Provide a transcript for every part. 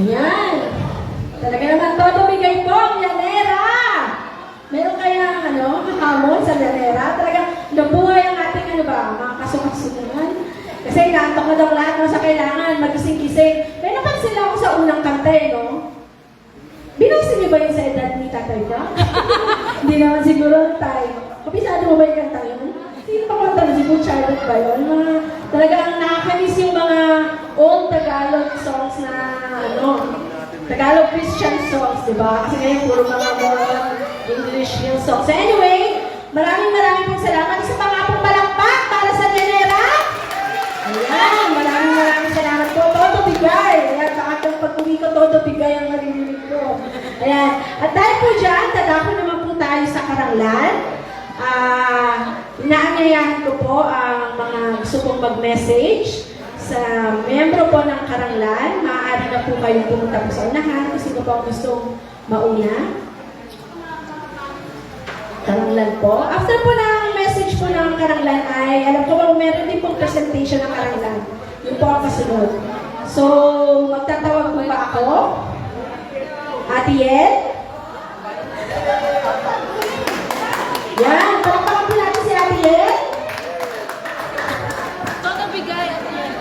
Ayan. Talaga naman todo bigay po ang Llanera. Meron kaya hamon sa Llanera? Talagang nabuhay ang ating mga kasukasunan. Kasi naantok na daw lahat sa kailangan, magising-gising. May napansin ako sa unang kanta no? Binuksin niyo ba yun sa edad ni Tatay Frank? Hindi naman siguro tayo. Kapisado mo ba yung kanta yun? Sino pa kanta na? Si Good Charlotte ba yun? Talagang nakakamiss yung mga old Tagalog songs na Tagalog Christian songs, di ba? Kasi ngayon puro mga modern English yung songs. So anyway, maraming pong salamat. Isa pa nga pong palakpak para sa Llanera. Ayan, maraming salamat po. Todo bigay. Ayan, kakatang pag-uwi ko, todo bigay ang marinig ko. Ayan. At dahil po dyan, tadako naman po tayo sa Karanglan. Inaanyayahan ko po ang mga gusto pong mag-message sa membro po ng Karanglan. Maaari na po kayong pumunta po sa unahan. Kung sino po ang gustong mauna. Karanglan po. After po ng message po ng Karanglan ay, alam ko ba, meron din pong presentation ng Karanglan. Yun po ang kasunod. So, magtatawag po ba ako? Ate Yen? Yan, palakpakan po natin si Ate Yen. Todo bigay, Ate Yen.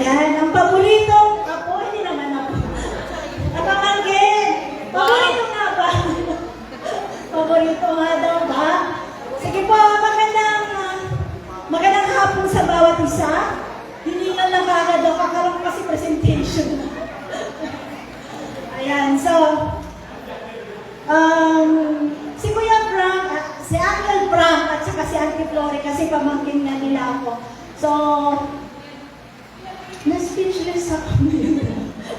Ayan, ang paboritong ako, hindi naman ako. Napamangkin! Paborito nga ba? Paborito nga daw ba? Sige po, magandang hapon sa bawat isa. Hindi man lang kagad ako, kakaroon kasi presentation. Ayan, so, si Kuya Frank, si Uncle Frank, at saka si Auntie Flore, kasi pamangkin na nila ako. So, na-speechless ako.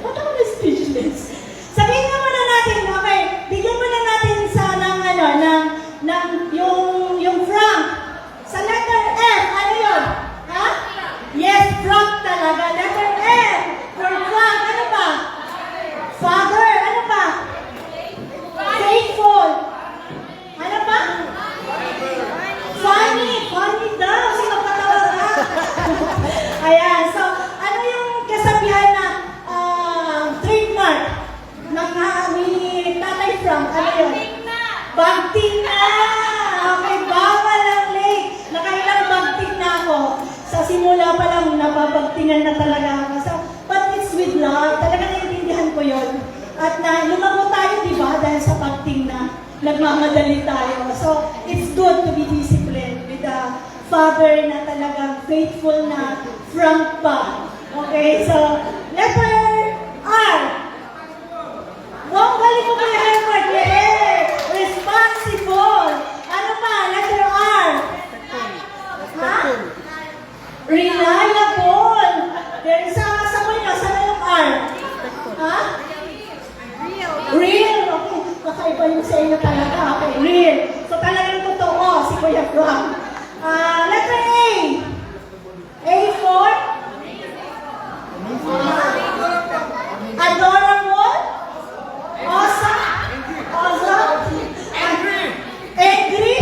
Ba't ako na-speechless? Sabihin nga muna natin, okay, bigyan muna natin sa yung Frank. Sa letter F, ano yun? Ha? Yes, Frank talaga. Letter F. For Frank, ano ba? Father, ano ba? Faithful. Ano ba? Funny. Funny daw. Sino patawag ka? Ayan, so, ano yung kasabihan na trademark ng Tatay Frank? Ano yun? Bagting na! Okay, bawal ang late. Nakailang bagting na ako. Sa simula pa lang, napabagtingan na talaga ako. So, but it's with love. Talaga naiintindihan ko yun. At lumago tayo, di ba? Dahil sa bagting na nagmamadali tayo. So, it's good to be disciplined with a father na talagang faithful na Frank pa. Okay, so, letter R. Wow, galing mo ba yung effort? Yeah! Responsible. Ano pa? Letter R. Ha? Reliable. Then, sa mo nyo, saan yung R? Ha? Real. Okay, kakaiba yung sa inyo talaga. Okay, real. So, talagang totoo si Kuya Frank. Letter A. A for? Adorable? Awesome? Awesome? Angry?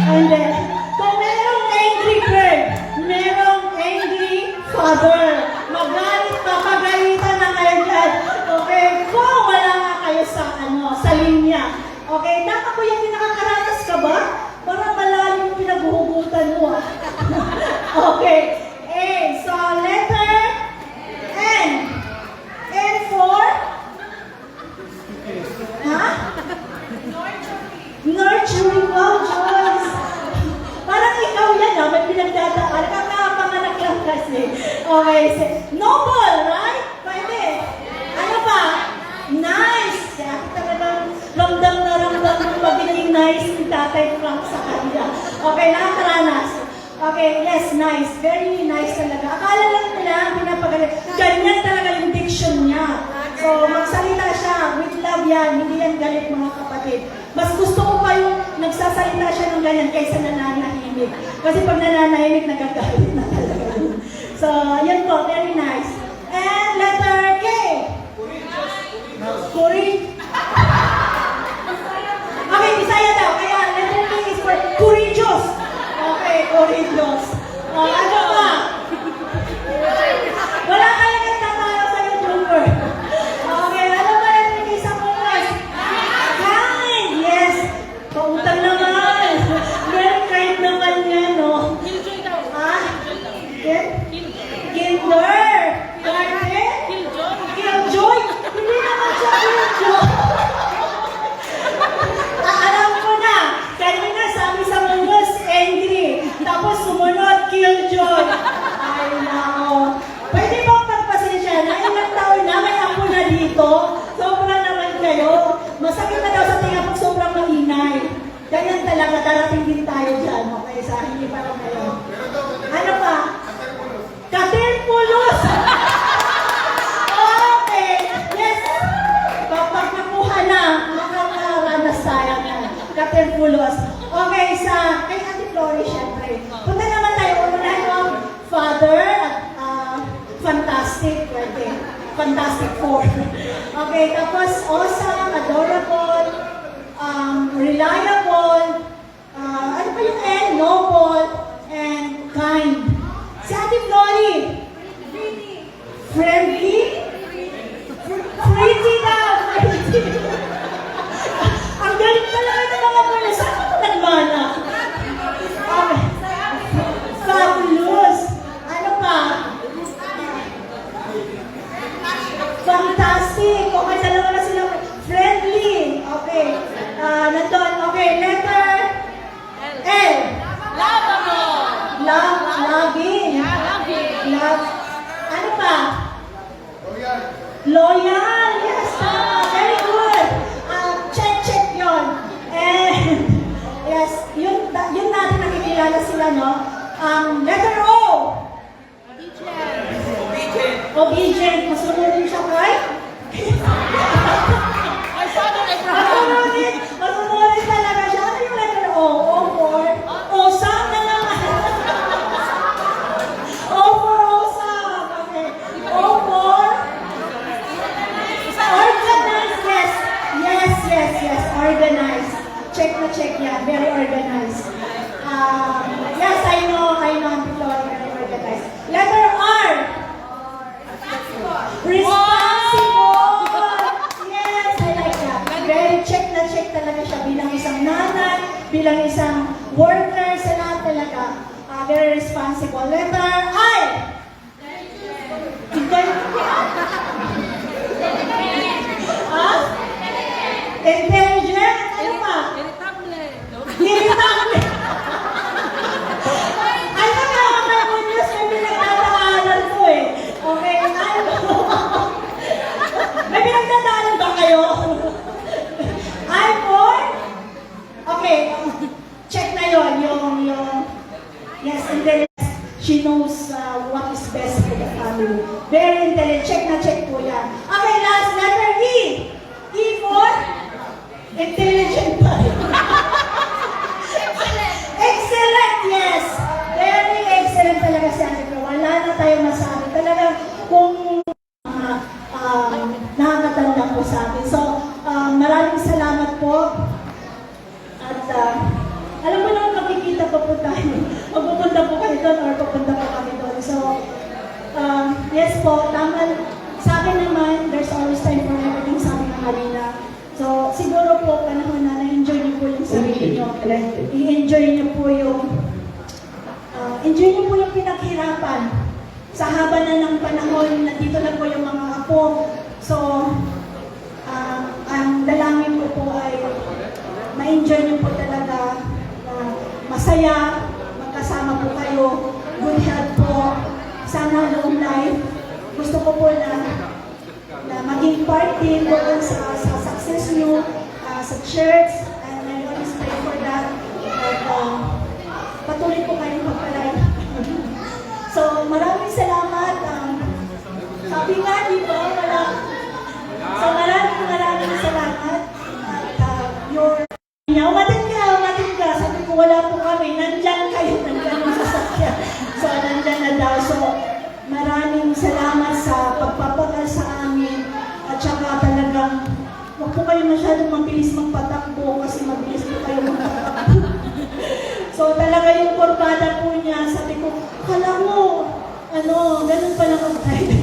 And then, kung merong angry bird, merong angry father. Magalit, papagalitan na kayo dyan. Okay? Kung wala nga kayo sa linya. Okay? Kuya, pinakakaranas ka ba? Para malalim yung pinaghuhugutan mo. Okay. A. So, letter N. N for? Ha? Nurturing. Wow, Joyce. Parang ikaw yan, may pinagdadaan. Kakapanganak lang kasi. Okay. Noble, right? Pwede. Ano ba? Nice. Kaya talagang ramdam na ramdam ng pagiging nice ni Tatay Frank sa kanya. Okay, nakakaranas. Okay, yes, nice. Very nice talaga. Akala lang nila ang pinapagalit. Ganyan talaga yung diction niya. So, magsalita siya. With love yan. Hindi yan galit, mga kapatid. Mas gusto ko pa yung nagsasalita siya ng ganyan kaysa nananahimik. Kasi pag nananahimik, nagagalit na talaga yun. So, yan po. Very nice. And letter K. Courage. Okay, Bisaya daw. Kaya letter K is for courageous. Okay, courageous. Ano pa? Wala kayong nagtatalo sa'yo, Junior. Okay, ano ba letter K sa Congress? Kind. Yes. Pautang naman. Very kind naman yan, no? Ha? Kinder. Arte? Killjoy. Hindi naman siya Killjoy. Alam ko na. Kanina sabi sa Congress, angry. Tapos sumunod, Killjoy. Ay, nako. Pwede bang pagpasensya na? Ilang taon na, may apo na dito. Sobrang naman kayo. Masakit na daw sa tinga pag sobrang maingay. Ganyan talaga, darating din tayo dyan. Okay, sa hindi pa lang ngayon. Ano pa? Katerpulos! Okay, yes. Kapag nakuha na, makakaranas tayo na. Katerpulos. Okay, kay Ate Flori, syempre. Punta naman tayo, unahin yung Father at Fantastic. Pwede. Fantastic Four. Okay, tapos awesome, adorable, reliable, ano pa yung N? Noble, and kind. Si Ate Flori. Friendly? Pretty daw. Pretty. Ang galing talaga ng mga mula. Saan ako nagmana? Okay. Fabulous. Ano pa? Fantastic. Okay, dalawa na sila. Friendly. Okay. Nandun. Okay, letter L. Love. Loving. Love. Ano pa? Loyal. Yes. Very good. Check yun. And, yes, yun natin nakikilala sila, no? Letter O. Obedient. Masunod din siya, right? Masunod talaga siya. Ano yung letter O? O for? Awesome na naman. O for awesome. Okay. O for? Organized. Yes. Organized. Check na check yan. Very organized. Yes, I know, Auntie Flori, very organized. Letter R. Responsible. Yes, I like that. Very check na check talaga siya bilang isang nanay, bilang isang worker, sa lahat talaga. Very responsible. Letter I. Intelligent. Ano pa? Irritable. Ay, nakakapag-news, may pinagdadaanan ko eh. Okay, ano? May pinagdadaanan ba kayo? iPhone? Okay, check na yun, yes, intelligent. She knows what is best for the family. Very intelligent. Check na check po yan. Okay, last letter E. E for? Intelligent pa rin. Excellent, yes. Very excellent talaga si Ate Flo. Wala na tayong masabi. Talagang kung nakakatanda po sa atin. So, maraming salamat po. At alam mo naman makikita pa po tayo. Magpupunta po kayo doon or pupunta po kami doon. So, yes po, tama. Sa akin naman, there's always time for everything, sabi ng Marina. So, siguro po, panahon na na-enjoy niyo po yung sarili niyo. I-enjoy niyo po yung pinaghirapan. Sa haba na ng panahon, nandito na po yung mga apo. So, ang dalangin ko po ay ma-enjoy niyo po talaga, masaya, magkasama po kayo, good health po, sana long life. Gusto ko po na maging part din doon sa success nyo, sa church, and I always pray for that. At patuloy po kayong magpalay. So, maraming salamat. Sabi nga, di ba, so, maraming salamat. At umatin ka. Sabi ko, wala po kami. Nandyan kayo. Nandyan yung sasakyan. So, nandyan na daw. So, maraming salamat sa pagpapagal sa amin. At saka talagang huwag po kayo masyadong mabilis magpatakbo kasi mabilis po kayo magpatakbo. So talaga yung kurbada po niya, sabi ko, kala mo, ganun pala mag-ride.